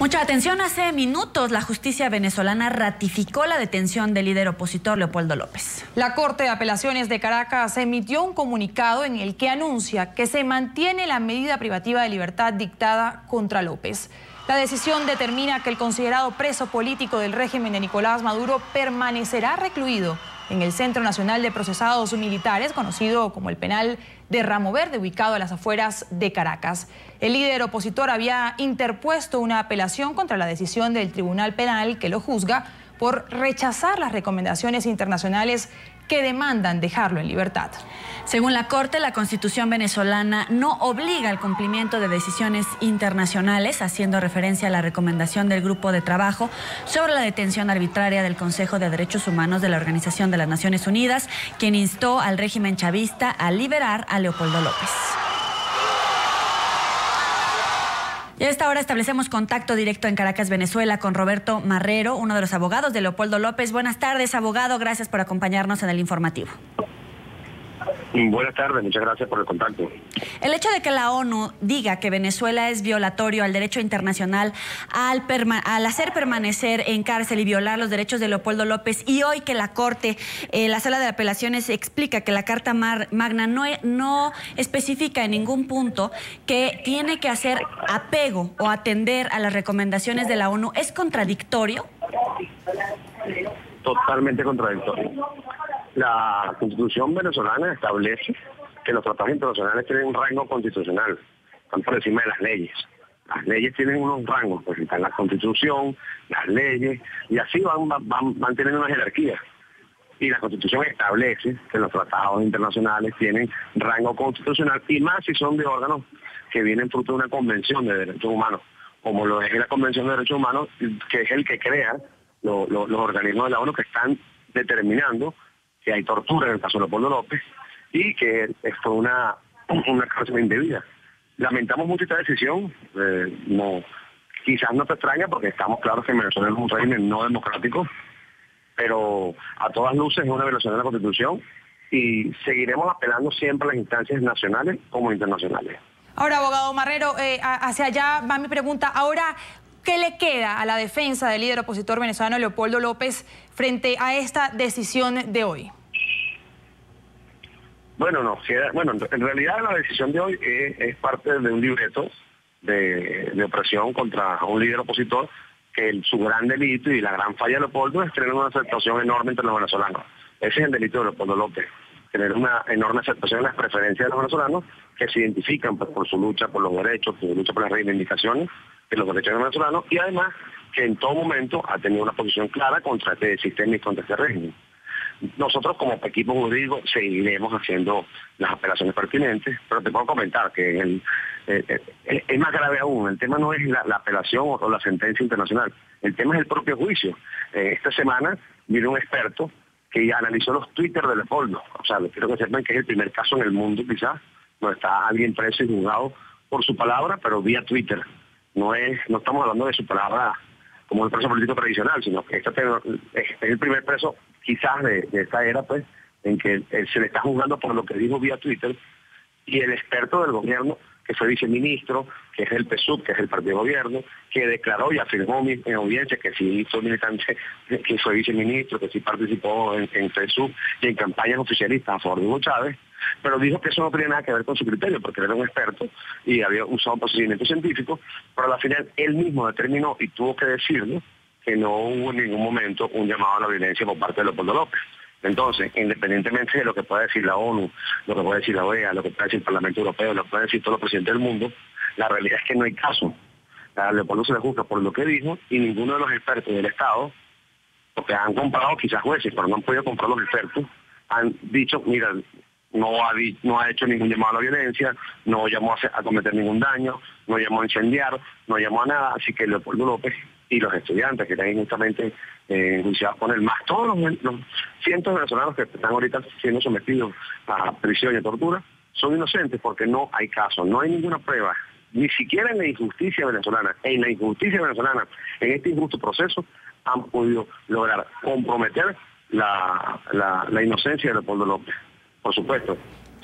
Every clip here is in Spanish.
Mucha atención. Hace minutos la justicia venezolana ratificó la detención del líder opositor Leopoldo López. La Corte de Apelaciones de Caracas emitió un comunicado en el que anuncia que se mantiene la medida privativa de libertad dictada contra López. La decisión determina que el considerado preso político del régimen de Nicolás Maduro permanecerá recluido en el Centro Nacional de Procesados Militares, conocido como el Penal de Ramo Verde, ubicado a las afueras de Caracas. El líder opositor había interpuesto una apelación contra la decisión del Tribunal Penal que lo juzga por rechazar las recomendaciones internacionales que demandan dejarlo en libertad. Según la Corte, la Constitución venezolana no obliga al cumplimiento de decisiones internacionales, haciendo referencia a la recomendación del Grupo de Trabajo sobre la detención arbitraria del Consejo de Derechos Humanos de la Organización de las Naciones Unidas, quien instó al régimen chavista a liberar a Leopoldo López. Y a esta hora establecemos contacto directo en Caracas, Venezuela, con Roberto Marrero, uno de los abogados de Leopoldo López. Buenas tardes, abogado. Gracias por acompañarnos en el informativo. Buenas tardes, muchas gracias por el contacto. El hecho de que la ONU diga que Venezuela es violatorio al derecho internacional al hacer permanecer en cárcel y violar los derechos de Leopoldo López, y hoy que la Corte, la Sala de Apelaciones, explica que la Carta Magna no especifica en ningún punto que tiene que hacer apego o atender a las recomendaciones de la ONU, ¿es contradictorio? Totalmente contradictorio. La Constitución venezolana establece que los tratados internacionales tienen un rango constitucional, están por encima de las leyes. Las leyes tienen unos rangos, pues están la Constitución, las leyes, y así van teniendo una jerarquía. Y la Constitución establece que los tratados internacionales tienen rango constitucional, y más si son de órganos que vienen fruto de una convención de derechos humanos, como lo es la Convención de Derechos Humanos, que es el que crea los organismos de la ONU que están determinando que hay tortura en el caso de Leopoldo López y que fue una cárcel indebida. Lamentamos mucho esta decisión, quizás no te extraña porque estamos claros que Venezuela es un régimen no democrático, pero a todas luces es una violación de la Constitución y seguiremos apelando siempre a las instancias nacionales como internacionales. Ahora, abogado Marrero, hacia allá va mi pregunta. Ahora, ¿qué le queda a la defensa del líder opositor venezolano Leopoldo López frente a esta decisión de hoy? Bueno, en realidad la decisión de hoy es parte de un libreto de opresión contra un líder opositor, que su gran delito y la gran falla de Leopoldo es tener una aceptación enorme entre los venezolanos. Ese es el delito de Leopoldo López, tener una enorme aceptación en las preferencias de los venezolanos que se identifican por su lucha por los derechos, por su lucha por las reivindicaciones de los derechos de los venezolanos, y además que en todo momento ha tenido una posición clara contra este sistema y contra este régimen. Nosotros como equipo jurídico seguiremos haciendo las apelaciones pertinentes, pero te puedo comentar que es más grave aún. El tema no es la apelación o la sentencia internacional, el tema es el propio juicio. Esta semana vino un experto que analizó los Twitter de Leopoldo. O sea, quiero que sepan que es el primer caso en el mundo quizás donde está alguien preso y juzgado por su palabra, pero vía Twitter. No estamos hablando de su palabra como el preso político tradicional, sino que es el primer preso quizás de esta era, pues, en que se le está juzgando por lo que dijo vía Twitter, y el experto del gobierno, que fue viceministro, que es del PSUV, que es el partido de gobierno, que declaró y afirmó en audiencia que sí fue militante, que fue viceministro, que sí participó en PSUV y en campañas oficialistas a favor de Hugo Chávez, pero dijo que eso no tenía nada que ver con su criterio, porque él era un experto y había usado un procedimiento científico, pero al final él mismo determinó y tuvo que decirlo que no hubo en ningún momento un llamado a la violencia por parte de Leopoldo López. Entonces, independientemente de lo que pueda decir la ONU, lo que pueda decir la OEA, lo que pueda decir el Parlamento Europeo, lo que pueda decir todos los presidentes del mundo, la realidad es que no hay caso. A Leopoldo se le juzga por lo que dijo y ninguno de los expertos del Estado, porque han comparado quizás jueces, pero no han podido comparar los expertos, han dicho, mira, no ha hecho ningún llamado a la violencia, no llamó a cometer ningún daño, no llamó a incendiar, no llamó a nada, así que Leopoldo López y los estudiantes que están injustamente enjuiciados con él, más todos los cientos de venezolanos que están ahorita siendo sometidos a prisión y a tortura, son inocentes porque no hay caso, no hay ninguna prueba, ni siquiera en la injusticia venezolana. En la injusticia venezolana, en este injusto proceso, han podido lograr comprometer la inocencia de Leopoldo López. Por supuesto,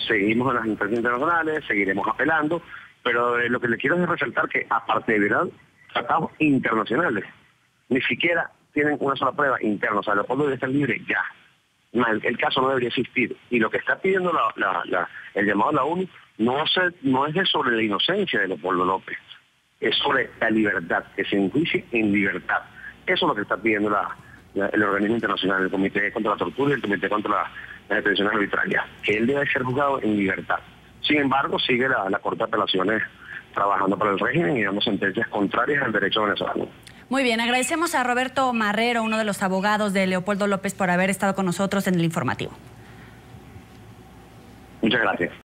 seguimos en las instancias internacionales, seguiremos apelando, pero lo que le quiero es resaltar que, aparte de verdad, tratados internacionales. Ni siquiera tienen una sola prueba interna. O sea, Leopoldo debe estar libre ya. El caso no debería existir. Y lo que está pidiendo el llamado de la ONU no es sobre la inocencia de Leopoldo López, es sobre la libertad, que se enjuicie en libertad. Eso es lo que está pidiendo el organismo internacional, el Comité contra la Tortura y el Comité contra la Detención Arbitraria, que él debe ser juzgado en libertad. Sin embargo, sigue la Corte de Apelaciones trabajando para el régimen y dando sentencias contrarias al derecho venezolano. Muy bien, agradecemos a Roberto Marrero, uno de los abogados de Leopoldo López, por haber estado con nosotros en el informativo. Muchas gracias.